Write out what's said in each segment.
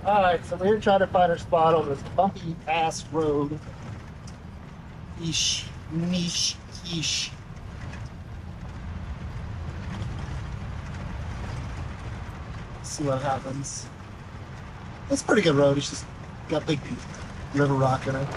Alright, so we're here trying to find our spot on this bumpy ass road. Yeesh, niche, yeesh. See what happens. It's a pretty good road, it's just got big river rock in it.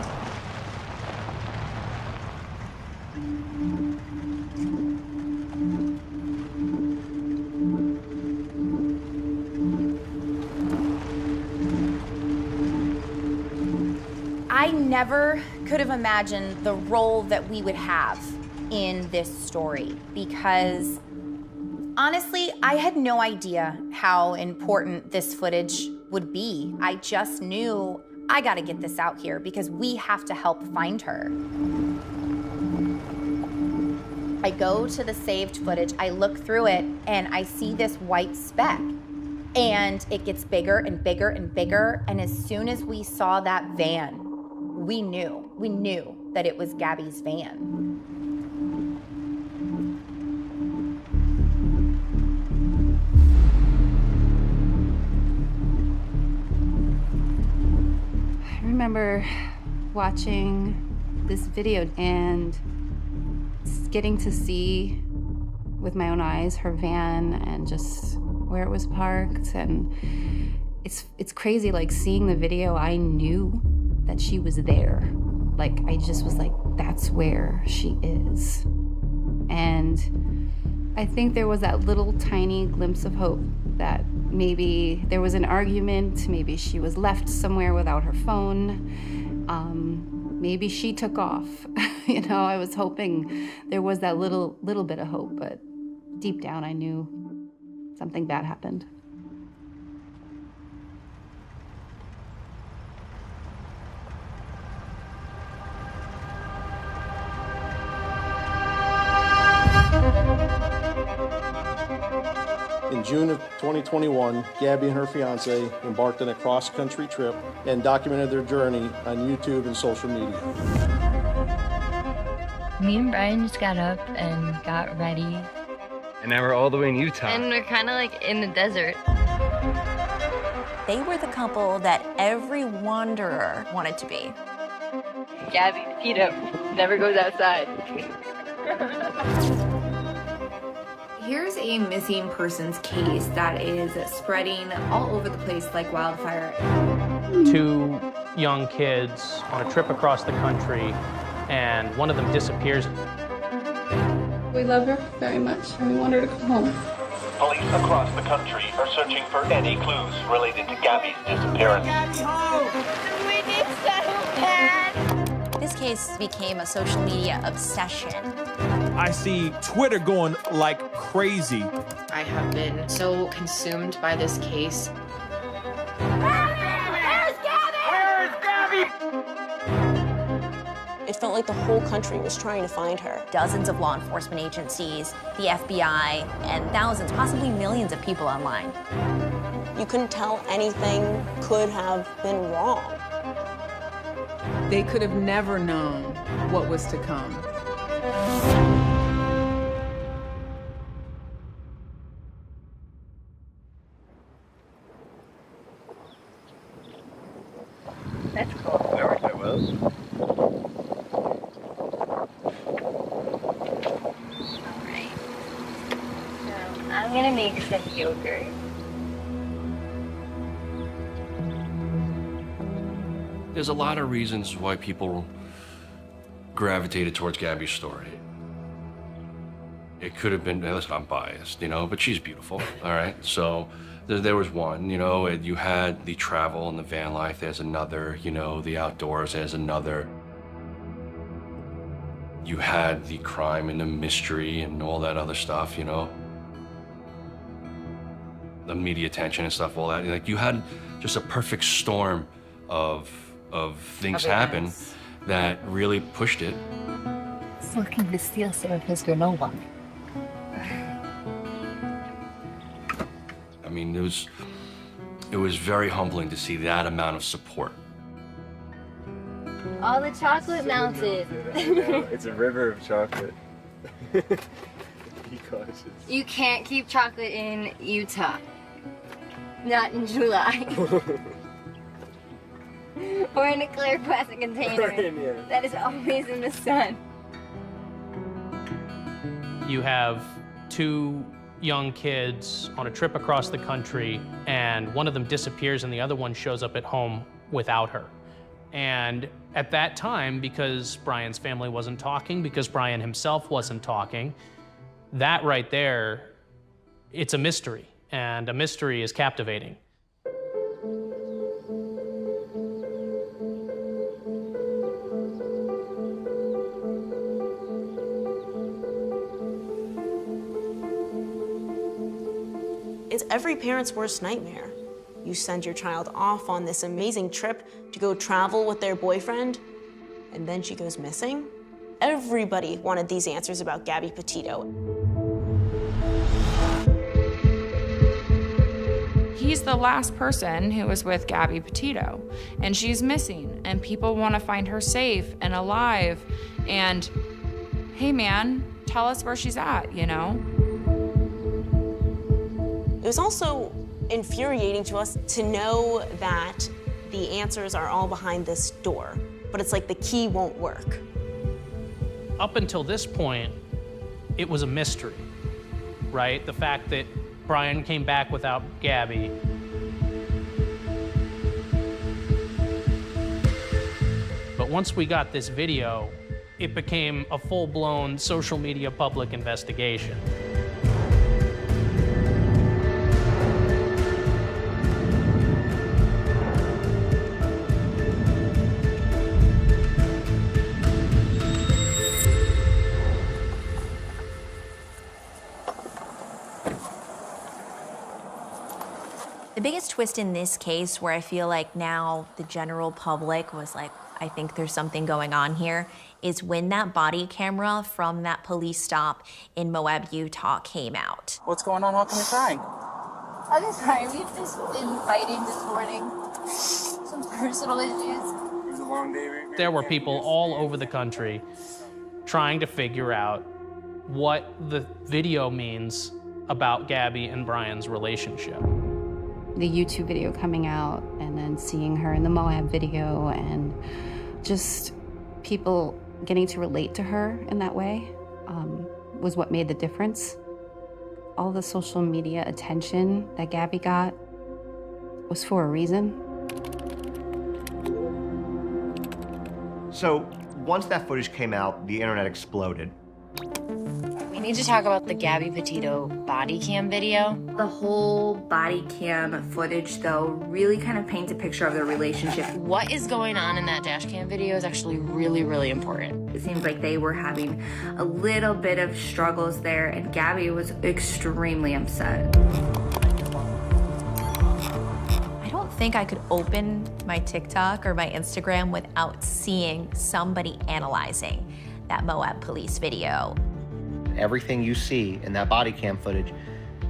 I never could have imagined the role that we would have in this story because honestly, I had no idea how important this footage would be. I just knew I gotta get this out here because we have to help find her. I go to the saved footage, I look through it, and I see this white speck. And it gets bigger and bigger and bigger, and as soon as we saw that van, we knew that it was Gabby's van. I remember watching this video and getting to see with my own eyes her van and just where it was parked, and it's crazy, like seeing the video, I knew that she was there. Like, I just was like, that's where she is. And I think there was that little tiny glimpse of hope that maybe there was an argument, maybe she was left somewhere without her phone, maybe she took off. You know, I was hoping there was that little bit of hope, but deep down I knew something bad happened. In June of 2021, Gabby and her fiance embarked on a cross-country trip and documented their journey on YouTube and social media. Me and Brian just got up and got ready. And now we're all the way in Utah. And we're kind of like in the desert. They were the couple that every wanderer wanted to be. Gabby, PETITO, never goes outside. Here's a missing persons case that is spreading all over the place like wildfire. 2 young kids on a trip across the country, and one of them disappears. We love her very much, and we want her to come home. Police across the country are searching for any clues related to Gabby's disappearance. We need settlement. This case became a social media obsession. I see Twitter going like crazy. I have been so consumed by this case. Where's Gabby? Where's Gabby? It felt like the whole country was trying to find her. Dozens of law enforcement agencies, the FBI, and thousands, possibly millions of people online. You couldn't tell anything could have been wrong. They could have never known what was to come. That's cool. That worked out well. Alright. So I'm gonna make some yogurt. There's a lot of reasons why people gravitated towards Gabby's story. It could have been, listen, I'm biased, you know, but she's beautiful, all right? So there was one, you know, you had the travel and the van life, there's another, you know, the outdoors, there's another. You had the crime and the mystery and all that other stuff, you know. The media attention and stuff, all that. Like, you had just a perfect storm of things happen that really pushed it. It's looking to steal some of his granola. I mean, it was very humbling to see that amount of support. All the chocolate melted. It's a river of chocolate. Be cautious. You can't keep chocolate in Utah. Not in July. Or in a clear plastic container that is always in the sun. You have two young kids on a trip across the country, and one of them disappears and the other one shows up at home without her. And at that time, because Brian's family wasn't talking, because Brian himself wasn't talking, that right there, it's a mystery, and a mystery is captivating. It's every parent's worst nightmare. You send your child off on this amazing trip to go travel with their boyfriend, and then she goes missing. Everybody wanted these answers about Gabby Petito. He's the last person who was with Gabby Petito, and she's missing, and people want to find her safe and alive, and hey man, tell us where she's at, you know? It was also infuriating to us to know that the answers are all behind this door, but it's like the key won't work. Up until this point, it was a mystery, right? The fact that Brian came back without Gabby. But once we got this video, it became a full-blown social media public investigation. The biggest twist in this case, where I feel like now the general public was like, I think there's something going on here, is when that body camera from that police stop in Moab, Utah came out. What's going on? How come you're crying? I'm just sorry. We've just been fighting this morning. Some personal issues. It was a long day. There were people all over the country trying to figure out what the video means about Gabby and Brian's relationship. The YouTube video coming out and then seeing her in the Moab video and just people getting to relate to her in that way was what made the difference. All the social media attention that Gabby got was for a reason. So once that footage came out, the internet exploded. We need to talk about the Gabby Petito body cam video. The whole body cam footage, though, really kind of paints a picture of their relationship. What is going on in that dash cam video is actually really, really important. It seems like they were having a little bit of struggles there, and Gabby was extremely upset. I don't think I could open my TikTok or my Instagram without seeing somebody analyzing that Moab police video. Everything you see in that body cam footage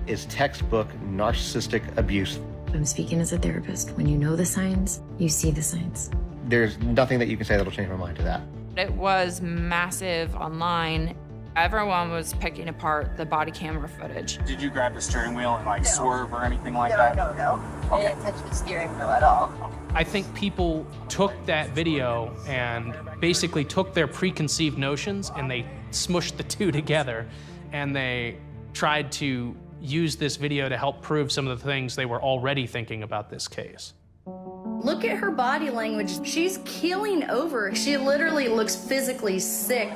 is textbook narcissistic abuse. I'm speaking as a therapist. When you know the signs, you see the signs. There's nothing that you can say that'll change my mind to that. It was massive online. Everyone was picking apart the body camera footage. Did you grab the steering wheel and like swerve or anything like that? No. I didn't touch the steering wheel at all. I think people took that video and basically took their preconceived notions and they smushed the two together, and they tried to use this video to help prove some of the things they were already thinking about this case. Look at her body language. She's keeling over. She literally looks physically sick.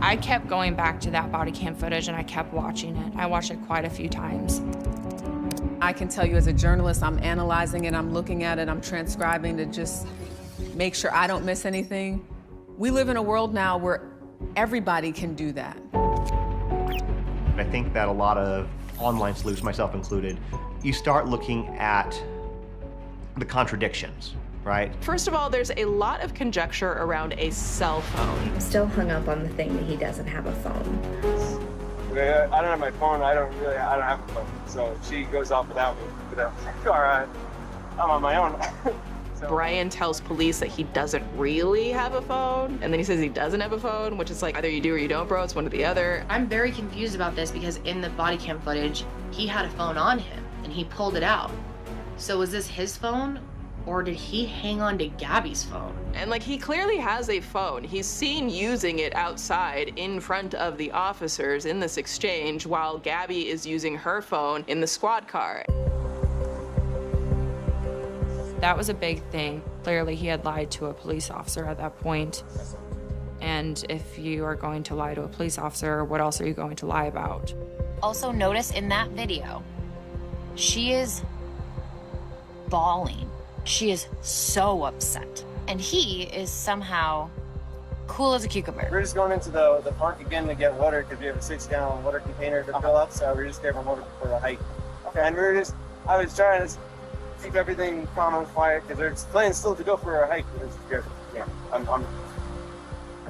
I kept going back to that body cam footage and I kept watching it. I watched it quite a few times. I can tell you as a journalist, I'm analyzing it, I'm looking at it, I'm transcribing to just make sure I don't miss anything. We live in a world now where everybody can do that. I think that a lot of online sleuths, myself included, you start looking at the contradictions, right? First of all, there's a lot of conjecture around a cell phone. I'm still hung up on the thing that he doesn't have a phone. I don't have my phone. I don't have a phone. So she goes off without me. All right, I'm on my own. Brian tells police that he doesn't really have a phone, and then he says he doesn't have a phone, which is like either you do or you don't, bro. It's one or the other. I'm very confused about this because in the body cam footage, he had a phone on him and he pulled it out. So was this his phone Or did he hang on to Gabby's phone? And like, he clearly has a phone. He's seen using it outside in front of the officers in this exchange while Gabby is using her phone in the squad car. That was a big thing. Clearly, he had lied to a police officer at that point. And if you are going to lie to a police officer, what else are you going to lie about? Also, notice in that video, she is bawling. She is so upset. And he is somehow cool as a cucumber. We're just going into the park again to get water because we have a 6-gallon water container to fill up, so we're just grabbing water for the hike. Okay. And I was trying to keep everything calm and quiet because there's plans still to go for a hike. Yeah,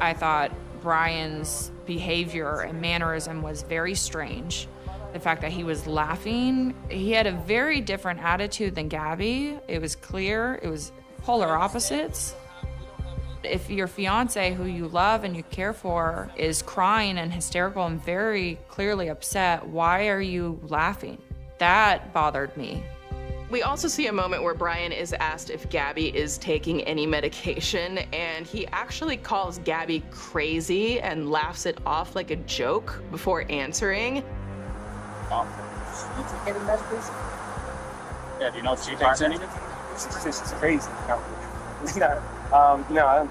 I thought Brian's behavior and mannerism was very strange. The fact that he was laughing, he had a very different attitude than Gabby. It was clear, it was polar opposites. If your fiance, who you love and you care for, is crying and hysterical and very clearly upset, why are you laughing? That bothered me. We also see a moment where Brian is asked if Gabby is taking any medication, and he actually calls Gabby crazy and laughs it off like a joke before answering. Any medication? Yeah, do you know if she takes any? She's crazy. No, I don't.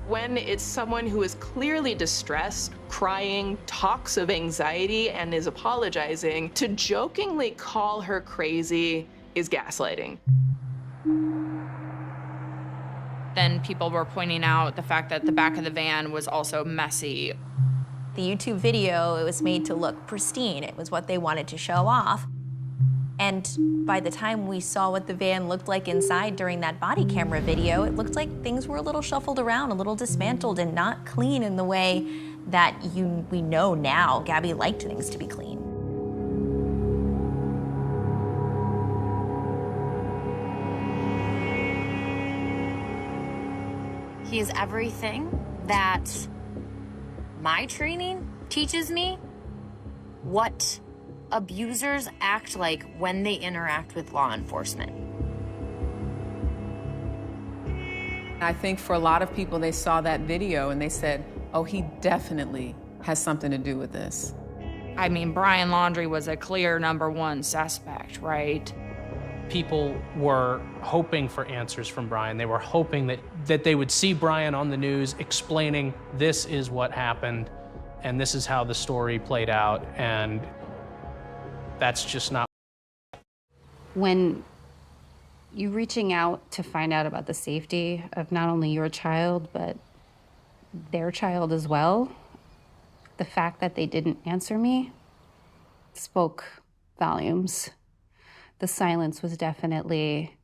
When it's someone who is clearly distressed, crying, talks of anxiety, and is apologizing, to jokingly call her crazy is gaslighting. Then people were pointing out the fact that the back of the van was also messy. The YouTube video, it was made to look pristine. It was what they wanted to show off. And by the time we saw what the van looked like inside during that body camera video, it looked like things were a little shuffled around, a little dismantled, and not clean in the way that we know now Gabby liked things to be clean. He is everything that my training teaches me what abusers act like when they interact with law enforcement. I think for a lot of people, they saw that video and they said, oh, he definitely has something to do with this. I mean, Brian Laundrie was a clear #1 suspect, right? People were hoping for answers from Brian. They were hoping that they would see Brian on the news explaining this is what happened and this is how the story played out, and that's just not. When you're reaching out to find out about the safety of not only your child, but their child as well, the fact that they didn't answer me spoke volumes. The silence was definitely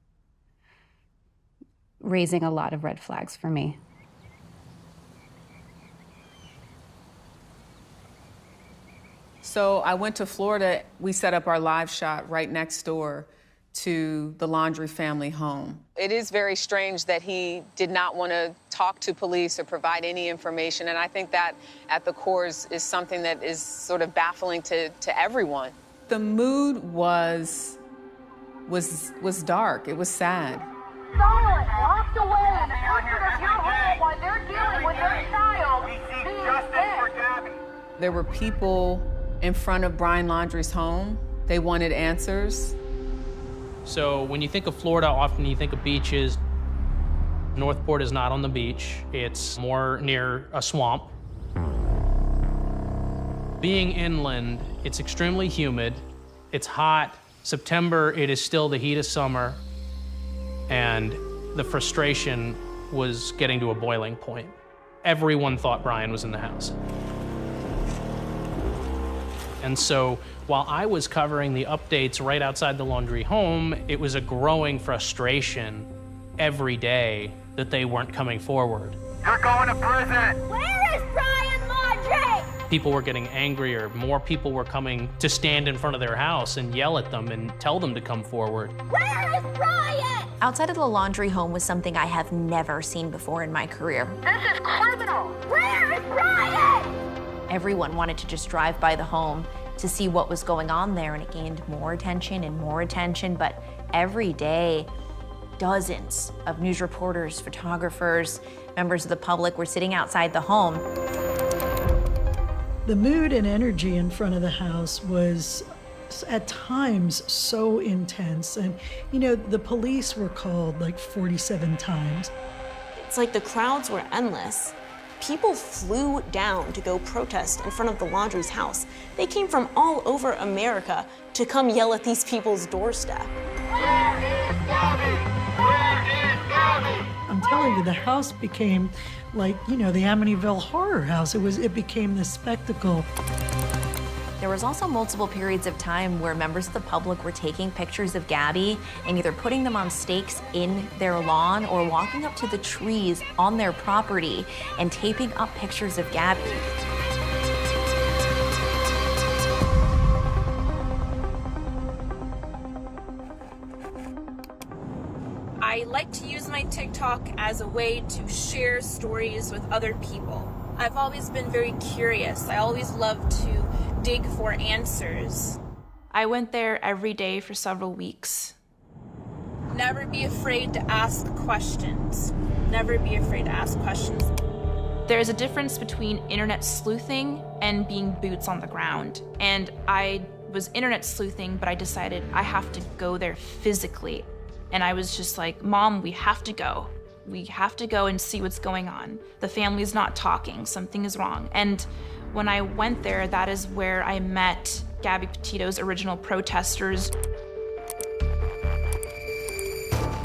raising a lot of red flags for me. So I went to Florida. We set up our live shot right next door to the Laundrie family home. It is very strange that he did not want to talk to police or provide any information, and I think that at the core is something that is sort of baffling to everyone. The mood was dark. It was sad. Someone walked away in the comfort of your home while they're dealing with their child. We seek justice for Gabby. There were people in front of Brian Laundrie's home. They wanted answers. So when you think of Florida, often you think of beaches. Northport is not on the beach. It's more near a swamp. Being inland, it's extremely humid. It's hot. September, it is still the heat of summer. And the frustration was getting to a boiling point. Everyone thought Brian was in the house. And so while I was covering the updates right outside the Laundrie home, it was a growing frustration every day that they weren't coming forward. You're going to prison! Where is Brian Laundrie? People were getting angrier. More people were coming to stand in front of their house and yell at them and tell them to come forward. Where is Brian? Outside of the Laundrie home was something I have never seen before in my career. This is criminal! Where is Brian? Everyone wanted to just drive by the home to see what was going on there, and it gained more attention and more attention. But every day, dozens of news reporters, photographers, members of the public were sitting outside the home. The mood and energy in front of the house was at times so intense. And, you know, the police were called like 47 times. It's like the crowds were endless. People flew down to go protest in front of the Laundrie's house. They came from all over America to come yell at these people's doorstep. Where is Gabby? Where is Gabby? I'm telling you, the house became like, you know, the Amityville Horror House. It became this spectacle. There was also multiple periods of time where members of the public were taking pictures of Gabby and either putting them on stakes in their lawn or walking up to the trees on their property and taping up pictures of Gabby. I like to use my TikTok as a way to share stories with other people. I've always been very curious. I always love to dig for answers. I went there every day for several weeks. Never be afraid to ask questions. Never be afraid to ask questions. There is a difference between internet sleuthing and being boots on the ground. And I was internet sleuthing, but I decided I have to go there physically. And I was just like, Mom, we have to go. We have to go and see what's going on. The family's not talking, something is wrong. And when I went there, that is where I met Gabby Petito's original protesters.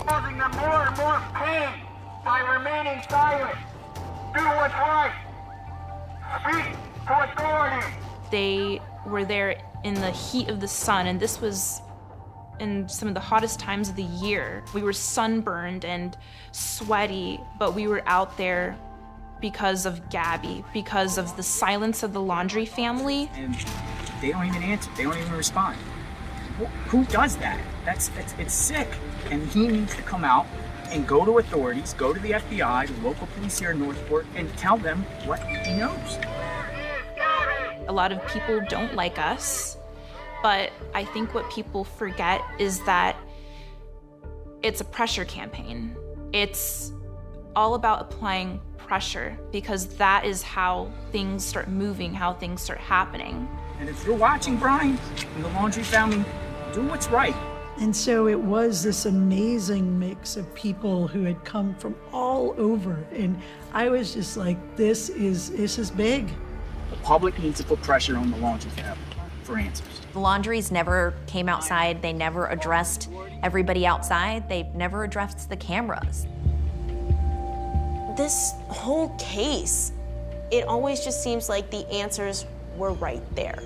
Causing them more and more pain by remaining silent. Do what's right. Speak to authority. They were there in the heat of the sun, and this was in some of the hottest times of the year. We were sunburned and sweaty, but we were out there because of Gabby, because of the silence of the Laundrie family. And they don't even answer, they don't even respond. Who does that? It's sick. And he needs to come out and go to authorities, go to the FBI, the local police here in Northport, and tell them what he knows. A lot of people don't like us, but I think what people forget is that it's a pressure campaign. It's all about applying pressure, because that is how things start moving, how things start happening. And if you're watching, Brian, and the Laundrie family, do what's right. And so it was this amazing mix of people who had come from all over. And I was just like, this is big. The public needs to put pressure on the Laundrie family for answers. The Laundries never came outside. They never addressed everybody outside. They never addressed the cameras. This whole case, it always just seems like the answers were right there,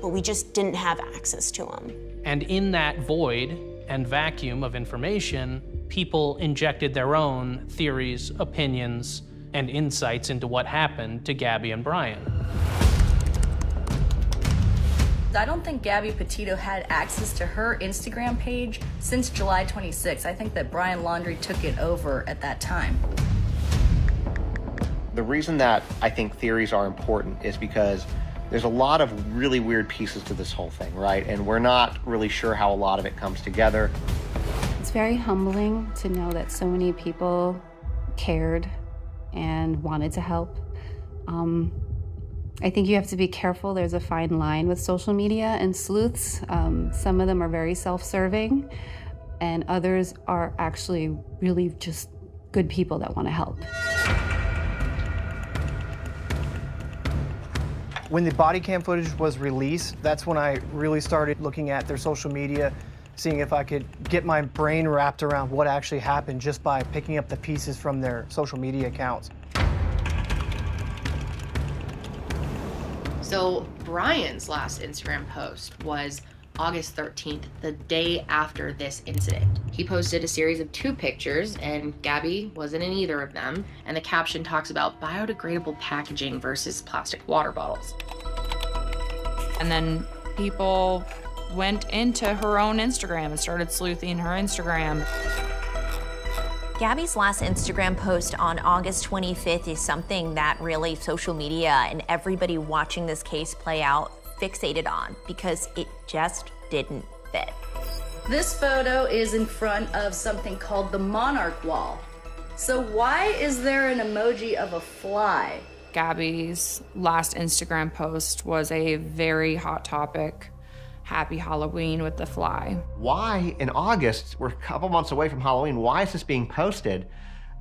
but we just didn't have access to them. And in that void and vacuum of information, people injected their own theories, opinions, and insights into what happened to Gabby and Brian. I don't think Gabby Petito had access to her Instagram page since July 26th. I think that Brian Laundrie took it over at that time. The reason that I think theories are important is because there's a lot of really weird pieces to this whole thing, right? And we're not really sure how a lot of it comes together. It's very humbling to know that so many people cared and wanted to help. I think you have to be careful. There's a fine line with social media and sleuths. Some of them are very self-serving, and others are actually really just good people that want to help. When the body cam footage was released, that's when I really started looking at their social media, seeing if I could get my brain wrapped around what actually happened just by picking up the pieces from their social media accounts. So Brian's last Instagram post was August 13th, the day after this incident. He posted a series of 2 pictures, and Gabby wasn't in either of them, and the caption talks about biodegradable packaging versus plastic water bottles. And then people went into her own Instagram and started sleuthing her Instagram. Gabby's last Instagram post on August 25th is something that really social media and everybody watching this case play out fixated on, because it just didn't fit. This photo is in front of something called the Monarch Wall. So why is there an emoji of a fly? Gabby's last Instagram post was a very hot topic. Happy Halloween with the fly. Why in August, we're a couple months away from Halloween, why is this being posted?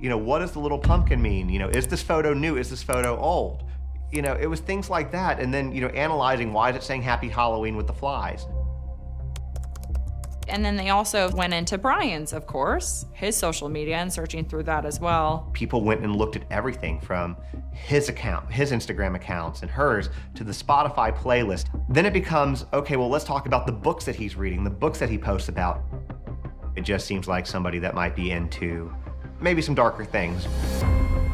You know, what does the little pumpkin mean? You know, is this photo new? Is this photo old? You know, it was things like that. And then, you know, analyzing why is it saying Happy Halloween with the flies? And then they also went into Brian's, of course, his social media and searching through that as well. People went and looked at everything from his account, his Instagram accounts and hers, to the Spotify playlist. Then it becomes, okay, well, let's talk about the books that he's reading, the books that he posts about. It just seems like somebody that might be into maybe some darker things.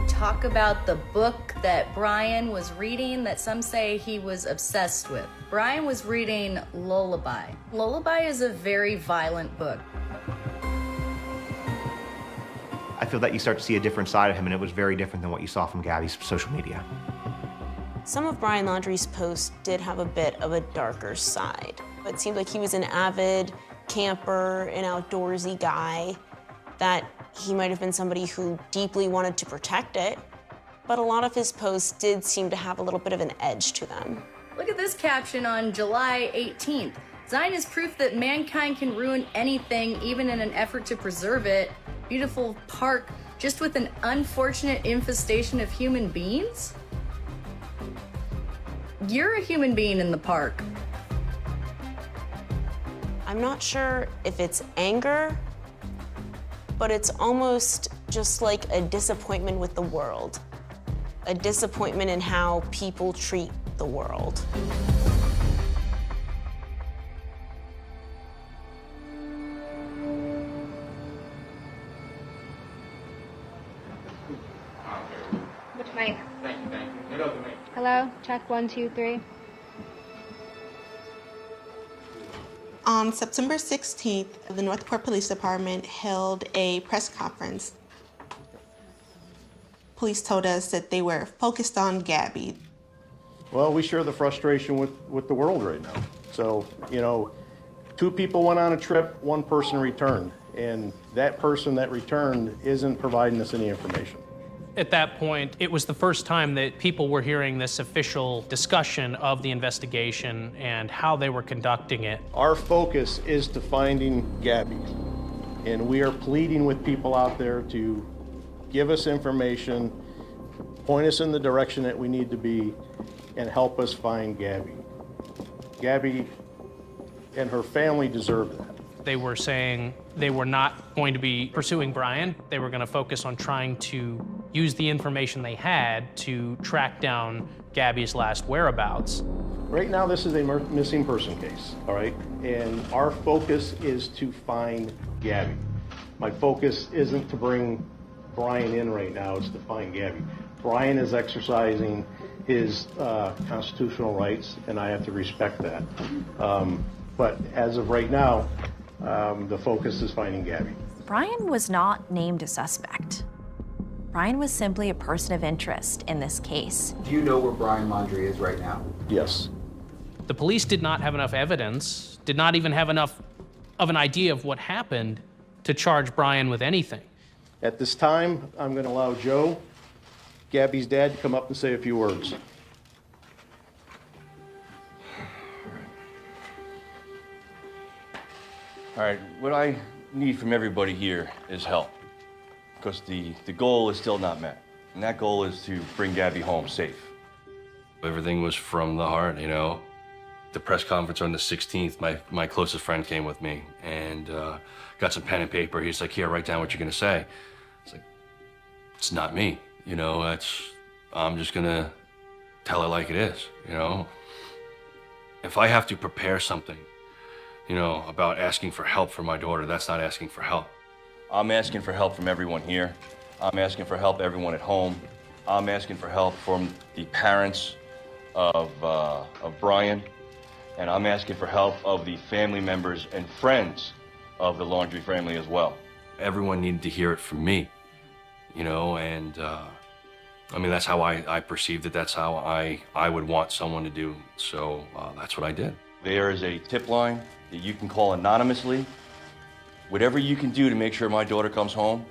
Talk about the book that Brian was reading that some say he was obsessed with. Brian was reading Lullaby. Lullaby is a very violent book. I feel that you start to see a different side of him, and it was very different than what you saw from Gabby's social media. Some of Brian Laundrie's posts did have a bit of a darker side. It seemed like he was an avid camper, an outdoorsy guy, that he might have been somebody who deeply wanted to protect it, but a lot of his posts did seem to have a little bit of an edge to them. Look at this caption on July 18th. Zion is proof that mankind can ruin anything, even in an effort to preserve it. Beautiful park, just with an unfortunate infestation of human beings? You're a human being in the park. I'm not sure if it's anger, but it's almost just like a disappointment with the world. A disappointment in how people treat the world. Which mic? Hello, check 1, 2, 3. On September 16th, the Northport Police Department held a press conference. Police told us that they were focused on Gabby. Well, we share the frustration with the world right now. So, you know, 2 people went on a trip, 1 person returned, and that person that returned isn't providing us any information. At that point, it was the first time that people were hearing this official discussion of the investigation and how they were conducting it. Our focus is to finding Gabby, and we are pleading with people out there to give us information, point us in the direction that we need to be, and help us find Gabby. Gabby and her family deserve that. They were saying they were not going to be pursuing Brian. They were going to focus on trying to use the information they had to track down Gabby's last whereabouts. Right now, this is a missing person case, all right? And our focus is to find Gabby. My focus isn't to bring Brian in right now, it's to find Gabby. Brian is exercising his constitutional rights, and I have to respect that. But as of right now, the focus is finding Gabby. Brian was not named a suspect. Brian was simply a person of interest in this case. Do you know where Brian Laundrie is right now? Yes. The police did not have enough evidence, did not even have enough of an idea of what happened to charge Brian with anything. At this time, I'm going to allow Joe, Gabby's dad, to come up and say a few words. All right, what I need from everybody here is help, because the goal is still not met, and that goal is to bring Gabby home safe. Everything was from the heart, you know. The press conference on the 16th, my closest friend came with me and got some pen and paper. He's like, here, write down what you're gonna say. It's like, it's not me, you know, I'm just gonna tell it like it is, you know. If I have to prepare something, you know, about asking for help for my daughter, that's not asking for help. I'm asking for help from everyone here. I'm asking for help everyone at home. I'm asking for help from the parents of Brian, and I'm asking for help of the family members and friends of the Laundrie family as well. Everyone needed to hear it from me, you know, and I mean, that's how I perceived it. That's how I would want someone to do. So that's what I did. There is a tip line that you can call anonymously Whatever you can do to make sure my daughter comes home,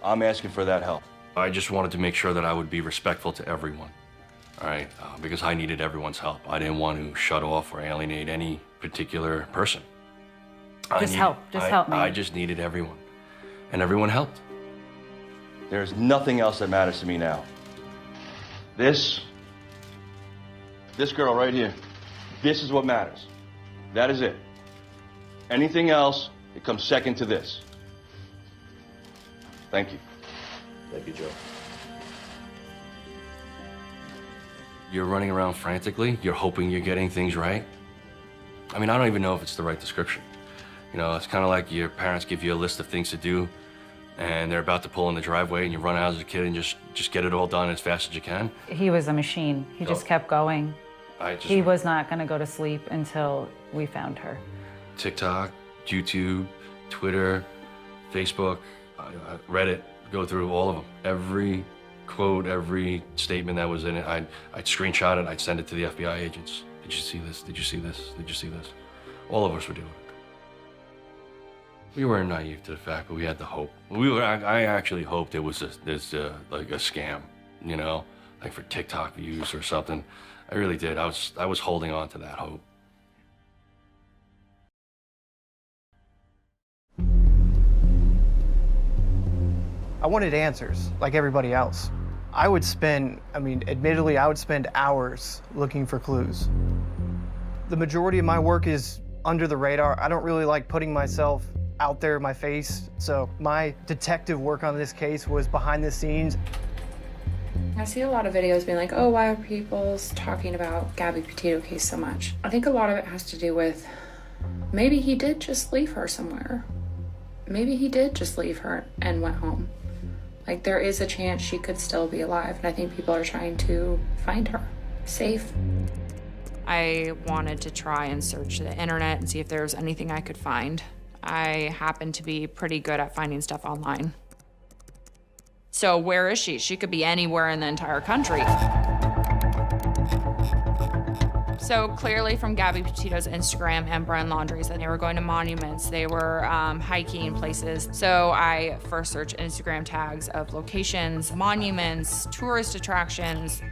I'm asking for that help. I just wanted to make sure that I would be respectful to everyone, all right? Because I needed everyone's help. I didn't want to shut off or alienate any particular person. Just help me. I just needed everyone, and everyone helped. There's nothing else that matters to me now. This girl right here, this is what matters. That is it. Anything else, it comes second to this. Thank you. Thank you, Joe. You're running around frantically. You're hoping you're getting things right. I mean, I don't even know if it's the right description. You know, it's kind of like your parents give you a list of things to do, and they're about to pull in the driveway, and you run out as a kid and just get it all done as fast as you can. He was a machine. He just kept going. He was not going to go to sleep until we found her. TikTok, YouTube, Twitter, Facebook, Reddit, go through all of them. Every quote, every statement that was in it, I'd screenshot it, I'd send it to the FBI agents. Did you see this? Did you see this? Did you see this? All of us were doing it. We weren't naive to the fact, but we had the hope. I actually hoped it was like a scam, you know, like for TikTok views or something. I really did. I was holding on to that hope. I wanted answers, like everybody else. I would spend, admittedly, I would spend hours looking for clues. The majority of my work is under the radar. I don't really like putting myself out there in my face, so my detective work on this case was behind the scenes. I see a lot of videos being like, oh, why are people talking about Gabby Petito case so much? I think a lot of it has to do with maybe he did just leave her somewhere. Maybe he did just leave her and went home. Like, there is a chance she could still be alive, and I think people are trying to find her safe. I wanted to try and search the internet and see if there was anything I could find. I happen to be pretty good at finding stuff online. So where is she? She could be anywhere in the entire country. So clearly from Gabby Petito's Instagram and Brian Laundrie's that they were going to monuments, they were hiking places. So I first searched Instagram tags of locations, monuments, tourist attractions.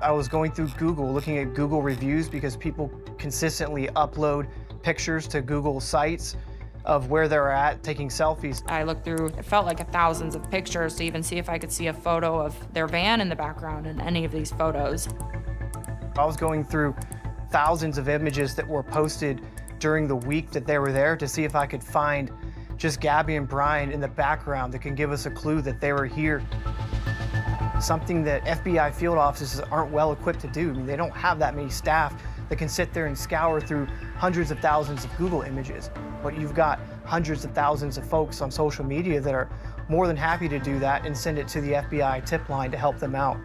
I was going through Google, looking at Google reviews because people consistently upload pictures to Google sites of where they're at, taking selfies. I looked through, it felt like thousands of pictures to even see if I could see a photo of their van in the background in any of these photos. I was going through thousands of images that were posted during the week that they were there to see if I could find just Gabby and Brian in the background that can give us a clue that they were here. Something that FBI field offices aren't well equipped to do. I mean, they don't have that many staff that can sit there and scour through hundreds of thousands of Google images. But you've got hundreds of thousands of folks on social media that are more than happy to do that and send it to the FBI tip line to help them out.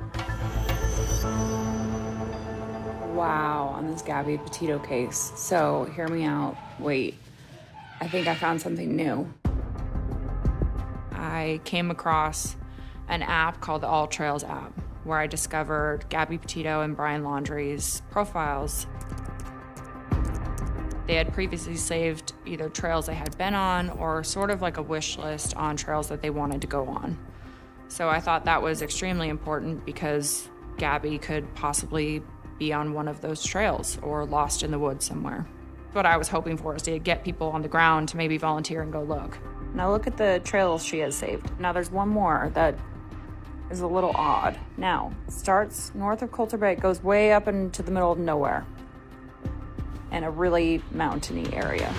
Wow, on this Gabby Petito case. So hear me out. Wait, I think I found something new. I came across an app called the All Trails app, where I discovered Gabby Petito and Brian Laundrie's profiles. They had previously saved either trails they had been on or sort of like a wish list on trails that they wanted to go on. So I thought that was extremely important because Gabby could possibly be on one of those trails or lost in the woods somewhere. What I was hoping for is to get people on the ground to maybe volunteer and go look. Now look at the trails she has saved. Now there's one more that is a little odd. Now, it starts north of Coulter Bay, it goes way up into the middle of nowhere in a really mountainy area.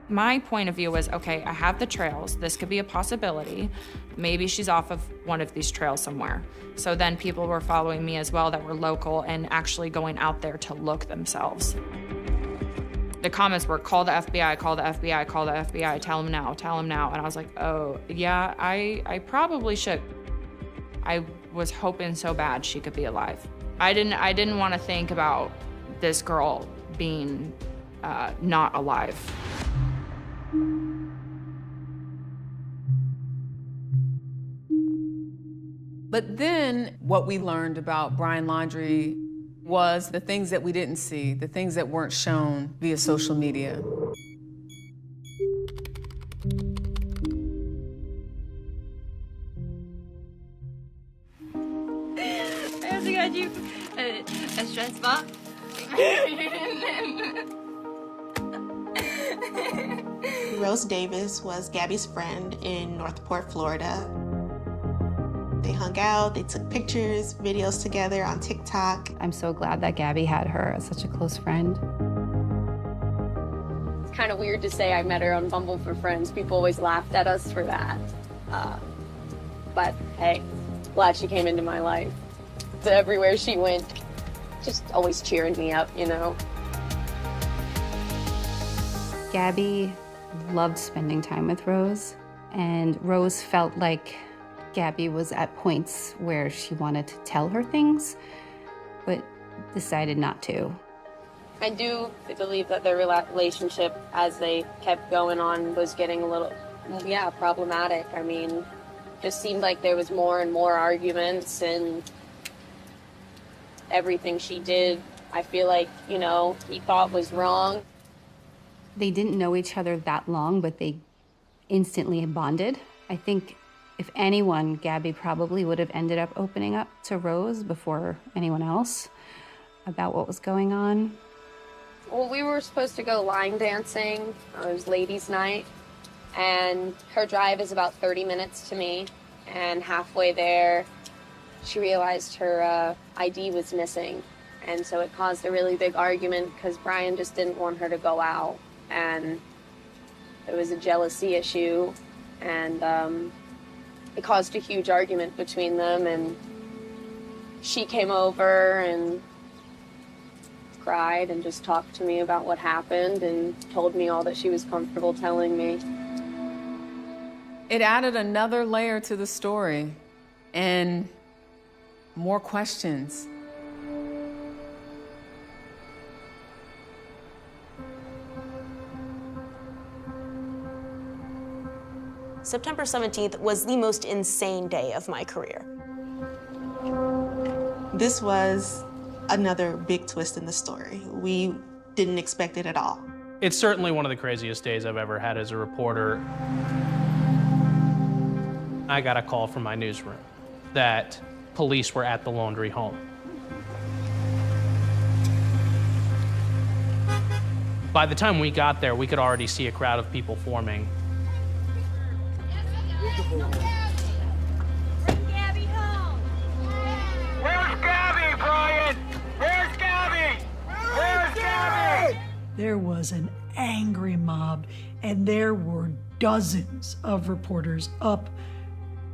My point of view was, okay, I have the trails. This could be a possibility. Maybe she's off of one of these trails somewhere. So then people were following me as well that were local and actually going out there to look themselves. The comments were, call the FBI, call the FBI, call the FBI, tell them now, tell them now. And I was like, oh, yeah, I probably should. I was hoping so bad she could be alive. I didn't want to think about this girl being not alive. But then what we learned about Brian Laundrie was the things that we didn't see, the things that weren't shown via social media. Merci, Gadi. Je stresse pas. Rose Davis was Gabby's friend in Northport, Florida. They hung out, they took pictures, videos together on TikTok. I'm so glad that Gabby had her as such a close friend. It's kind of weird to say I met her on Bumble for Friends. People always laughed at us for that. But hey, glad she came into my life. So everywhere she went, just always cheering me up, you know? Gabby loved spending time with Rose, and Rose felt like Gabby was at points where she wanted to tell her things, but decided not to. I do believe that their relationship, as they kept going on, was getting a little, problematic. I mean, just seemed like there was more and more arguments, and everything she did, I feel like, you know, he thought was wrong. They didn't know each other that long, but they instantly bonded. I think if anyone, Gabby probably would have ended up opening up to Rose before anyone else about what was going on. Well, we were supposed to go line dancing. It was ladies' night, and her drive is about 30 minutes to me, and halfway there, she realized her ID was missing, and so it caused a really big argument because Brian just didn't want her to go out, and it was a jealousy issue, and it caused a huge argument between them, and she came over and cried and just talked to me about what happened and told me all that she was comfortable telling me. It added another layer to the story and more questions. September 17th was the most insane day of my career. This was another big twist in the story. We didn't expect it at all. It's certainly one of the craziest days I've ever had as a reporter. I got a call from my newsroom that police were at the Laundrie home. By the time we got there, we could already see a crowd of people forming. Bring Gabby home! Where's Gabby, Brian? Where's Gabby? Where's Gabby? There was an angry mob, and there were dozens of reporters up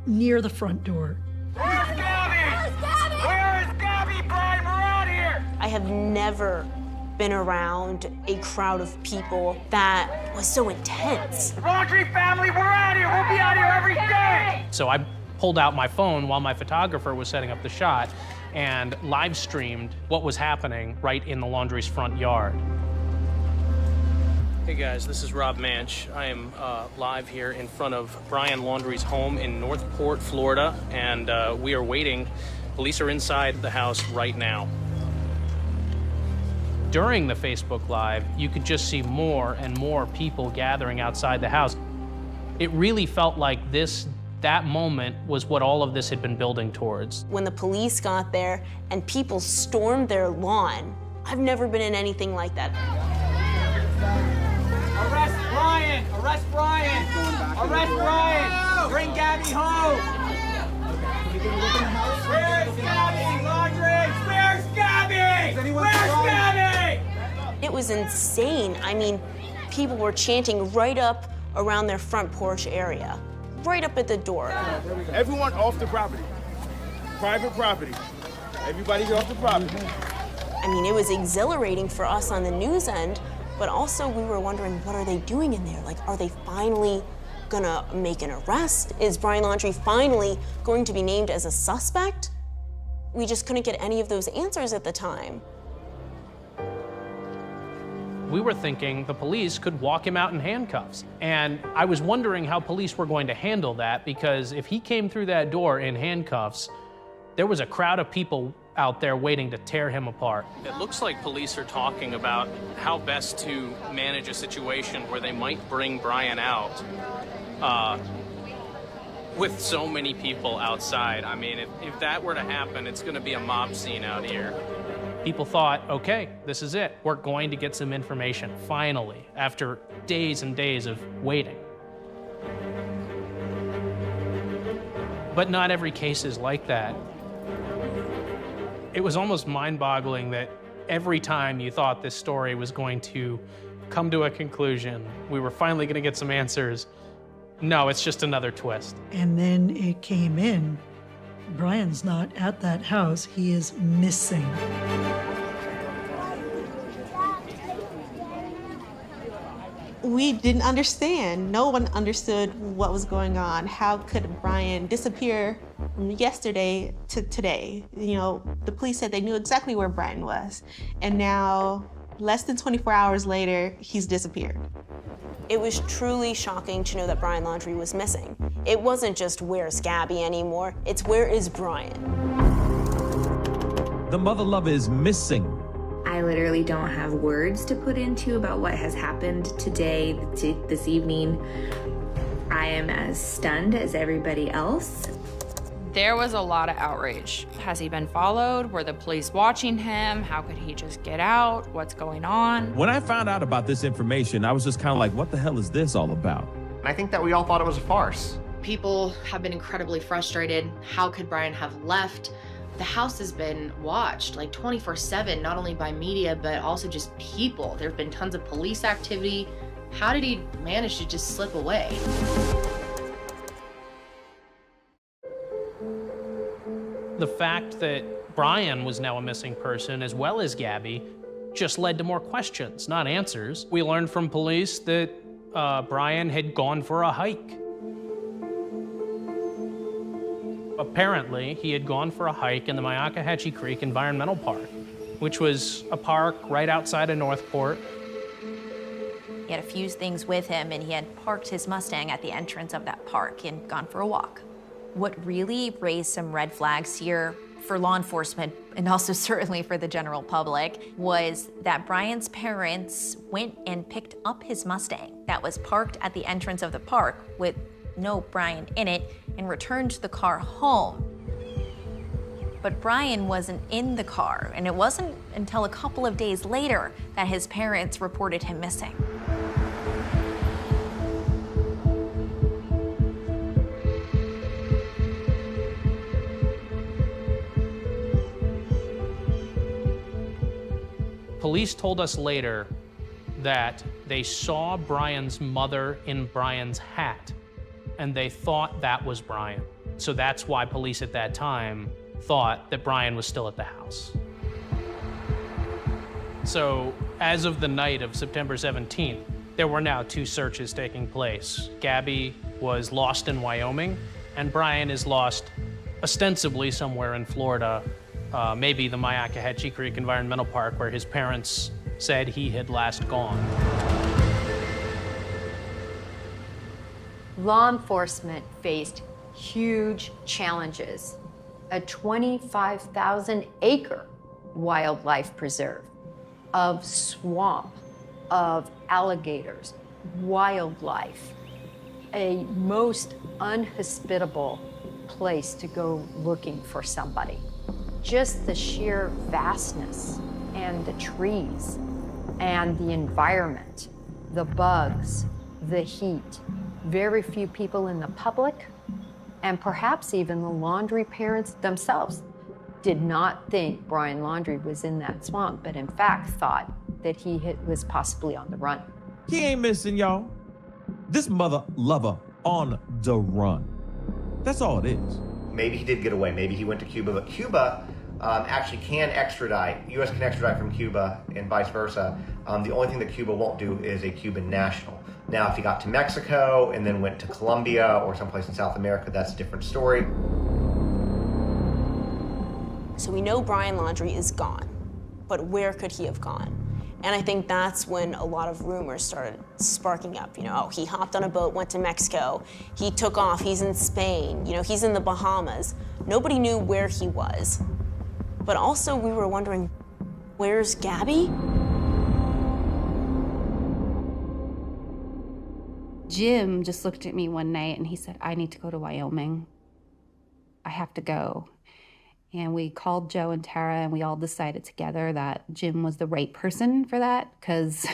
near the front door. Where's Gabby? Where's Gabby? Where is Gabby, Brian? We're out here! I have never been around a crowd of people that was so intense. Laundrie family, we're out here! We'll be out here every day! So I pulled out my phone while my photographer was setting up the shot and live streamed what was happening right in the Laundrie's front yard. Hey guys, this is Rob Manch. I am live here in front of Brian Laundrie's home in Northport, Florida, and we are waiting. Police are inside the house right now. During the Facebook Live, you could just see more and more people gathering outside the house. It really felt like that moment was what all of this had been building towards. When the police got there and people stormed their lawn, I've never been in anything like that. Arrest Brian! Arrest Brian! Arrest Brian! Bring Gabby home! Where's Gabby, Laundrie? Where's Gabby? Where's Gabby? It was insane. I mean, people were chanting right up around their front porch area, right up at the door. Everyone off the property. Private property. Everybody get off the property. I mean, it was exhilarating for us on the news end, but also we were wondering, what are they doing in there? Like, are they finally gonna make an arrest? Is Brian Laundrie finally going to be named as a suspect? We just couldn't get any of those answers at the time. We were thinking the police could walk him out in handcuffs. And I was wondering how police were going to handle that, because if he came through that door in handcuffs, there was a crowd of people out there waiting to tear him apart. It looks like police are talking about how best to manage a situation where they might bring Brian out with so many people outside. I mean, if that were to happen, it's going to be a mob scene out here. People thought, okay, this is it. We're going to get some information, finally, after days and days of waiting. But not every case is like that. It was almost mind-boggling that every time you thought this story was going to come to a conclusion, we were finally going to get some answers, no, it's just another twist. And then it came in. Brian's not at that house. He is missing. We didn't understand. No one understood what was going on. How could Brian disappear from yesterday to today? You know, the police said they knew exactly where Brian was. And now, less than 24 hours later, he's disappeared. It was truly shocking to know that Brian Laundrie was missing. It wasn't just where's Gabby anymore, it's where is Brian? The mother lover is missing. I literally don't have words to put into about what has happened today, this evening. I am as stunned as everybody else. There was a lot of outrage. Has he been followed? Were the police watching him? How could he just get out? What's going on? When I found out about this information, I was just kind of like, what the hell is this all about? I think that we all thought it was a farce. People have been incredibly frustrated. How could Brian have left? The house has been watched like 24/7, not only by media, but also just people. There have been tons of police activity. How did he manage to just slip away? The fact that Brian was now a missing person, as well as Gabby, just led to more questions, not answers. We learned from police that Brian had gone for a hike. Apparently, he had gone for a hike in the Myakkahatchee Creek Environmental Park, which was a park right outside of Northport. He had a few things with him, and he had parked his Mustang at the entrance of that park and gone for a walk. What really raised some red flags here for law enforcement, and also certainly for the general public, was that Brian's parents went and picked up his Mustang that was parked at the entrance of the park with no Brian in it and returned the car home. But Brian wasn't in the car, and it wasn't until a couple of days later that his parents reported him missing. Police told us later that they saw Brian's mother in Brian's hat, and they thought that was Brian. So that's why police at that time thought that Brian was still at the house. So as of the night of September 17th, there were now 2 searches taking place. Gabby was lost in Wyoming, and Brian is lost ostensibly somewhere in Florida, maybe the Myakkahatchee Creek Environmental Park, where his parents said he had last gone. Law enforcement faced huge challenges. A 25,000-acre wildlife preserve of swamp, of alligators, wildlife, a most unhospitable place to go looking for somebody. Just the sheer vastness and the trees and the environment, the bugs, the heat. Very few people in the public, and perhaps even the Laundrie parents themselves, did not think Brian Laundrie was in that swamp, but in fact thought that he was possibly on the run. He ain't missing, y'all. This mother lover on the run. That's all it is. Maybe he did get away. Maybe he went to Cuba, but Cuba actually can extradite. U.S. can extradite from Cuba and vice versa. The only thing that Cuba won't do is a Cuban national. Now, if he got to Mexico and then went to Colombia or someplace in South America, that's a different story. So we know Brian Laundrie is gone, but where could he have gone? And I think that's when a lot of rumors started sparking up. You know, oh, he hopped on a boat, went to Mexico, he took off, he's in Spain, you know, he's in the Bahamas. Nobody knew where he was. But also we were wondering, where's Gabby? Jim just looked at me one night and he said, I need to go to Wyoming. I have to go. And we called Joe and Tara and we all decided together that Jim was the right person for that because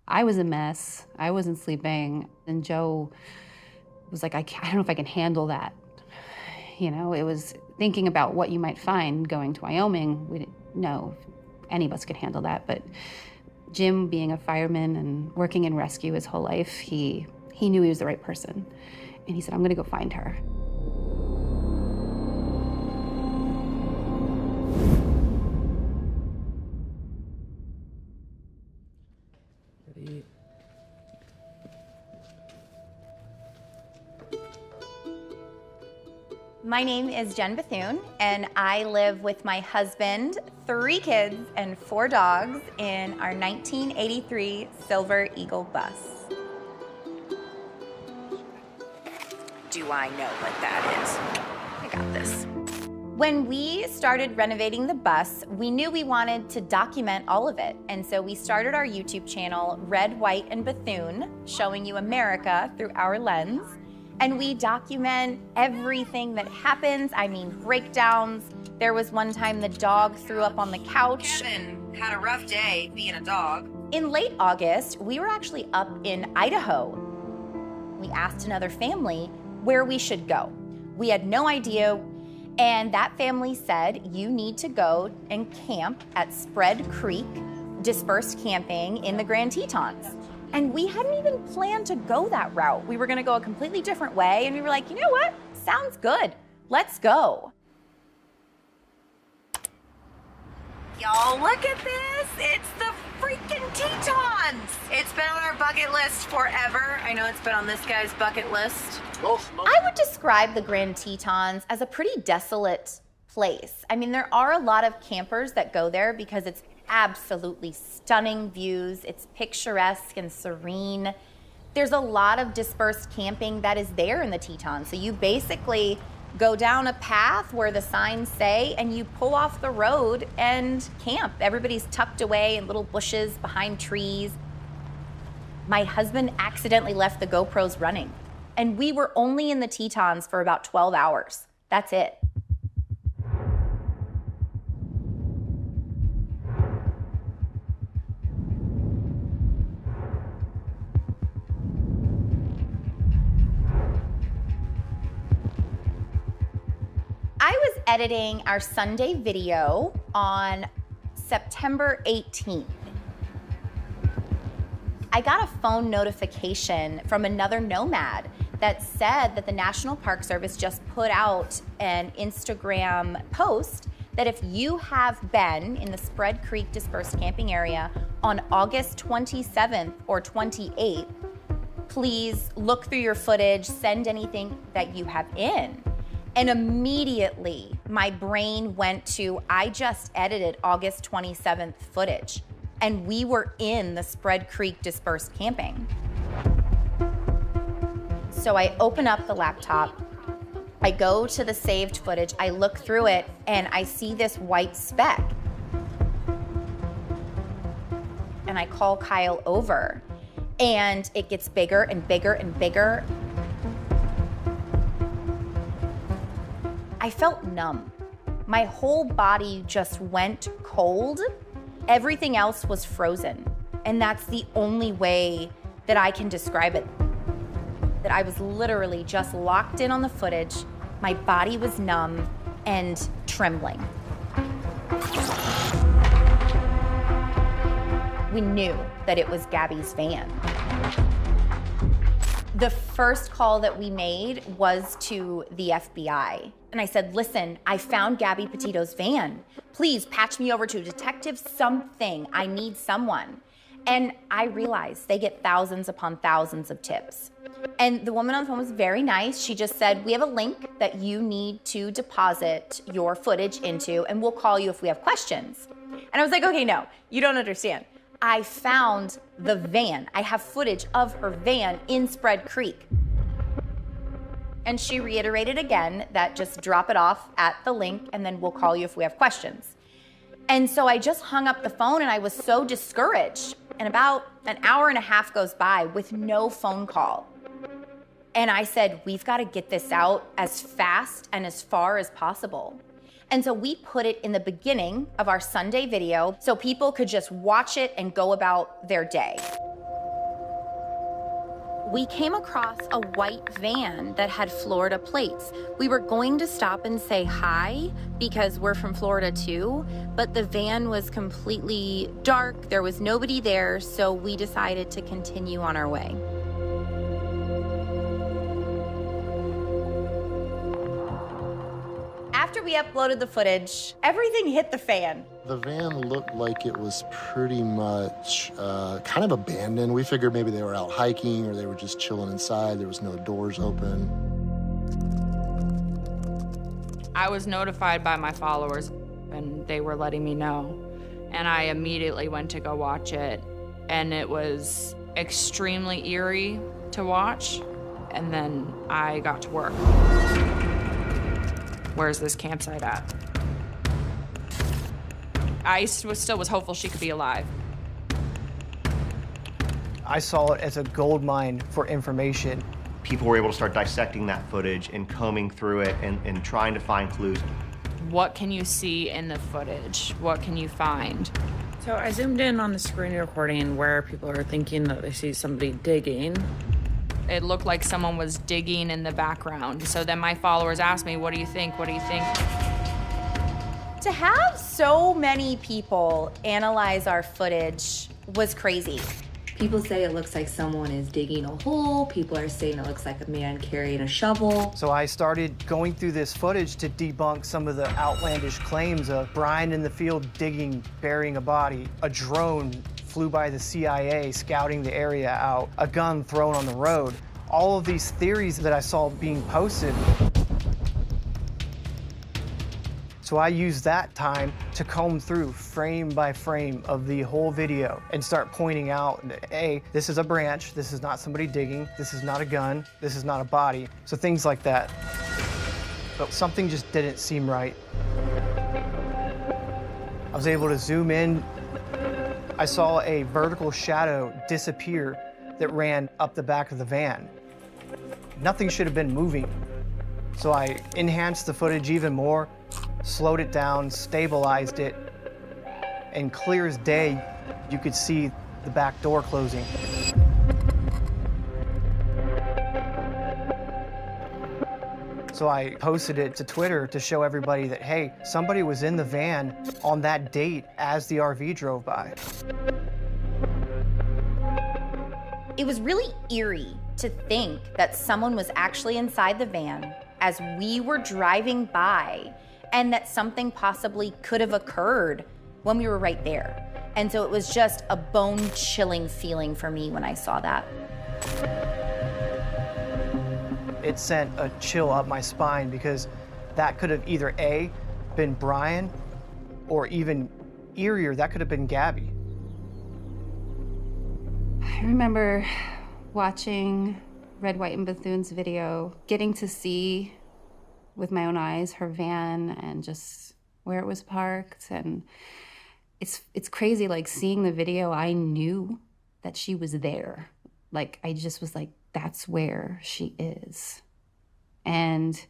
I was a mess. I wasn't sleeping. And Joe was like, I don't know if I can handle that. You know, it was thinking about what you might find going to Wyoming. We didn't know if any of us could handle that. But Jim, being a fireman and working in rescue his whole life, he knew he was the right person. And he said, I'm gonna go find her. My name is Jen Bethune, and I live with my husband, 3 kids, and 4 dogs in our 1983 Silver Eagle bus. Do I know what that is? I got this. When we started renovating the bus, we knew we wanted to document all of it. And so we started our YouTube channel, Red, White, and Bethune, showing you America through our lens. And we document everything that happens. I mean, breakdowns. There was one time the dog threw up on the couch. Kevin had a rough day being a dog. In late August, we were actually up in Idaho. We asked another family where we should go. We had no idea. And that family said, you need to go and camp at Spread Creek, dispersed camping in the Grand Tetons. And we hadn't even planned to go that route. We were gonna go a completely different way, and we were like, you know what? Sounds good. Let's go. Y'all, look at this. It's the freaking Tetons. It's been on our bucket list forever. I know it's been on this guy's bucket list. I would describe the Grand Tetons as a pretty desolate place. I mean, there are a lot of campers that go there because it's absolutely stunning views. It's picturesque and serene. There's a lot of dispersed camping that is there in the Tetons. So you basically go down a path where the signs say, and you pull off the road and camp. Everybody's tucked away in little bushes behind trees. My husband accidentally left the GoPros running, and we were only in the Tetons for about 12 hours. That's it. I was editing our Sunday video on September 18th. I got a phone notification from another nomad that said that the National Park Service just put out an Instagram post that if you have been in the Spread Creek dispersed camping area on August 27th or 28th, please look through your footage, send anything that you have in. And immediately my brain went to, I just edited August 27th footage, and we were in the Spread Creek dispersed camping. So I open up the laptop, I go to the saved footage, I look through it, and I see this white speck. And I call Kyle over, and it gets bigger and bigger and bigger. I felt numb. My whole body just went cold. Everything else was frozen. And that's the only way that I can describe it. That I was literally just locked in on the footage. My body was numb and trembling. We knew that it was Gabby's van. The first call that we made was to the FBI. And I said, listen, I found Gabby Petito's van. Please patch me over to a detective, something. I need someone. And I realized they get thousands upon thousands of tips. And the woman on the phone was very nice. She just said, we have a link that you need to deposit your footage into, and we'll call you if we have questions. And I was like, okay, no, you don't understand. I found the van. I have footage of her van in Spread Creek. And she reiterated again that just drop it off at the link and then we'll call you if we have questions. And so I just hung up the phone and I was so discouraged. And about an hour and a half goes by with no phone call. And I said, we've got to get this out as fast and as far as possible. And so we put it in the beginning of our Sunday video so people could just watch it and go about their day. We came across a white van that had Florida plates. We were going to stop and say hi because we're from Florida too, but the van was completely dark. There was nobody there, so we decided to continue on our way. After we uploaded the footage, everything hit the fan. The van looked like it was pretty much kind of abandoned. We figured maybe they were out hiking or they were just chilling inside. There was no doors open. I was notified by my followers and they were letting me know. And I immediately went to go watch it. And it was extremely eerie to watch. And then I got to work. Where's this campsite at? I still was hopeful she could be alive. I saw it as a gold mine for information. People were able to start dissecting that footage and combing through it and trying to find clues. What can you see in the footage? What can you find? So I zoomed in on the screen recording where people are thinking that they see somebody digging. It looked like someone was digging in the background. So then my followers asked me, what do you think? What do you think? To have so many people analyze our footage was crazy. People say it looks like someone is digging a hole. People are saying it looks like a man carrying a shovel. So I started going through this footage to debunk some of the outlandish claims of Brian in the field digging, burying a body, a drone flew by the CIA scouting the area out, a gun thrown on the road. All of these theories that I saw being posted. So I used that time to comb through frame by frame of the whole video and start pointing out, hey, this is a branch, this is not somebody digging, this is not a gun, this is not a body. So things like that. But something just didn't seem right. I was able to zoom in. I saw a vertical shadow disappear that ran up the back of the van. Nothing should have been moving. So I enhanced the footage even more, slowed it down, stabilized it, and clear as day, you could see the back door closing. So I posted it to Twitter to show everybody that, hey, somebody was in the van on that date as the RV drove by. It was really eerie to think that someone was actually inside the van as we were driving by and that something possibly could have occurred when we were right there. And so it was just a bone-chilling feeling for me when I saw that. It sent a chill up my spine because that could have either A, been Brian, or even eerier, that could have been Gabby. I remember watching Red, White, and Bethune's video, getting to see with my own eyes her van and just where it was parked. And it's crazy, like seeing the video, I knew that she was there. Like, I just was like, that's where she is. And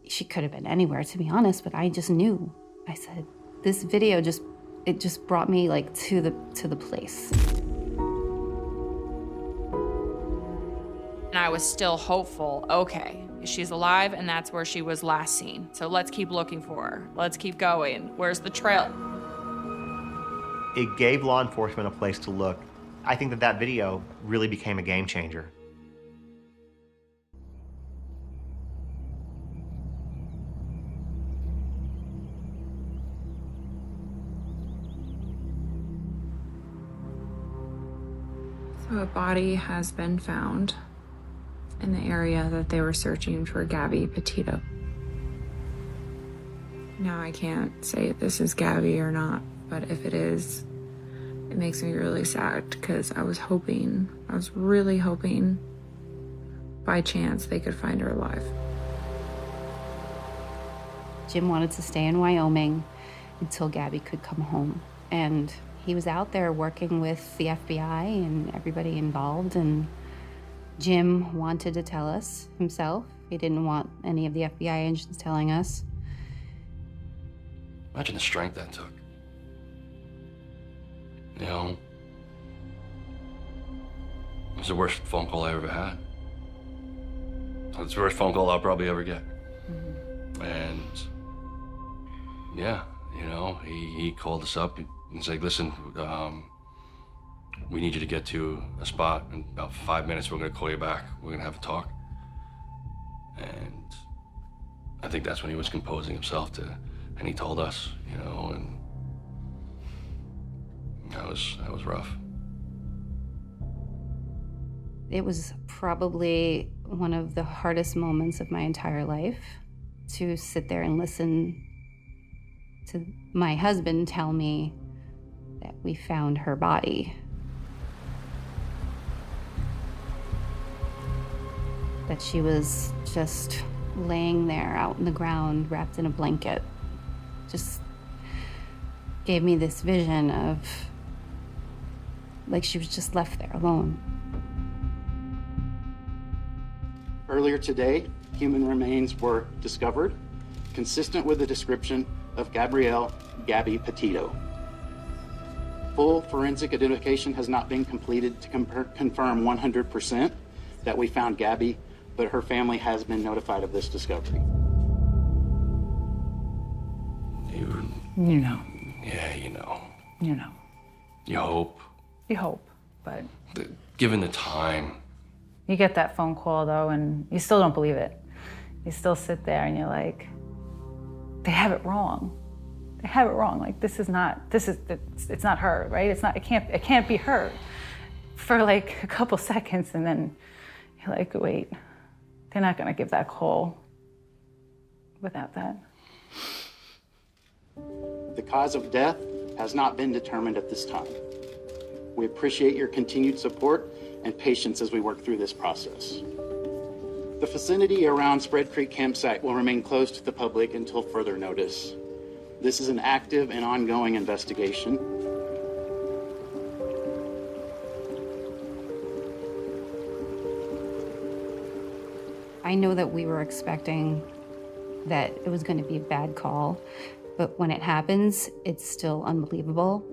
she could have been anywhere, to be honest, but I just knew. I said, this video it just brought me like to the place. And I was still hopeful. Okay, she's alive and that's where she was last seen. So let's keep looking for her. Let's keep going. Where's the trail? It gave law enforcement a place to look. I think that video really became a game changer. So a body has been found in the area that they were searching for Gabby Petito. Now I can't say if this is Gabby or not, but if it is, it makes me really sad because I was really hoping by chance they could find her alive. Jim wanted to stay in Wyoming until Gabby could come home. And he was out there working with the FBI and everybody involved, and Jim wanted to tell us himself. He didn't want any of the FBI agents telling us. Imagine the strength that took. You know, it was the worst phone call I ever had. It's the worst phone call I'll probably ever get. And yeah, you know, he called us up and he's like, listen, we need you to get to a spot in about 5 minutes. We're gonna call you back. We're gonna have a talk. And I think that's when he was composing himself and he told us, you know, and that was rough. It was probably one of the hardest moments of my entire life, to sit there and listen to my husband tell me that we found her body. That she was just laying there out in the ground, wrapped in a blanket. Just gave me this vision of, like, she was just left there alone. Earlier today, human remains were discovered, consistent with the description of Gabrielle "Gabby" Petito. Full forensic identification has not been completed to confirm 100% that we found Gabby, but her family has been notified of this discovery. You know. Yeah, you know. You know. You hope. You hope, but Given the time. you get that phone call though, and you still don't believe it. You still sit there and you're like, they have it wrong. They have it wrong. Like, it's not her, right? It can't be her. For like a couple seconds, and then you're like, wait, they're not gonna give that call without that. The cause of death has not been determined at this time. We appreciate your continued support and patience as we work through this process. The vicinity around Spread Creek campsite will remain closed to the public until further notice. This is an active and ongoing investigation. I know that we were expecting that it was going to be a bad call, but when it happens, it's still unbelievable.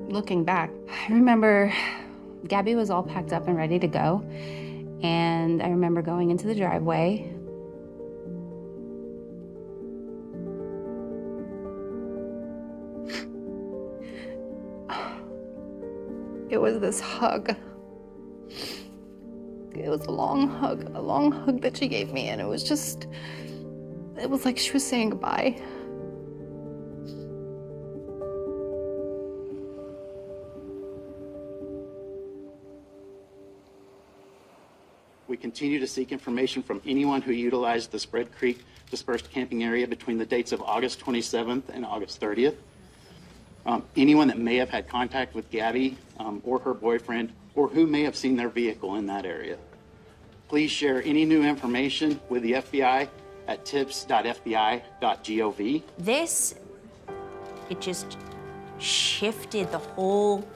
Looking back, I remember Gabby was all packed up and ready to go, and I remember going into the driveway. It was this hug. It was a long hug that she gave me, and it was like she was saying goodbye. We continue to seek information from anyone who utilized the Spread Creek dispersed camping area between the dates of August 27th and August 30th. Anyone that may have had contact with Gabby or her boyfriend, or who may have seen their vehicle in that area. Please share any new information with the FBI at tips.fbi.gov. It just shifted the whole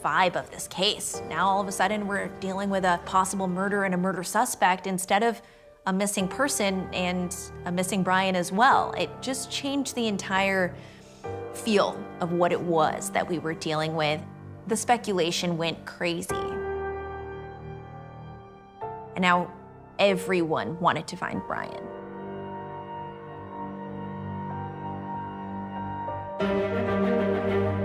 vibe of this case. Now all of a sudden we're dealing with a possible murder and a murder suspect instead of a missing person and a missing Brian as well. It just changed the entire feel of what it was that we were dealing with. The speculation went crazy. And now everyone wanted to find Brian.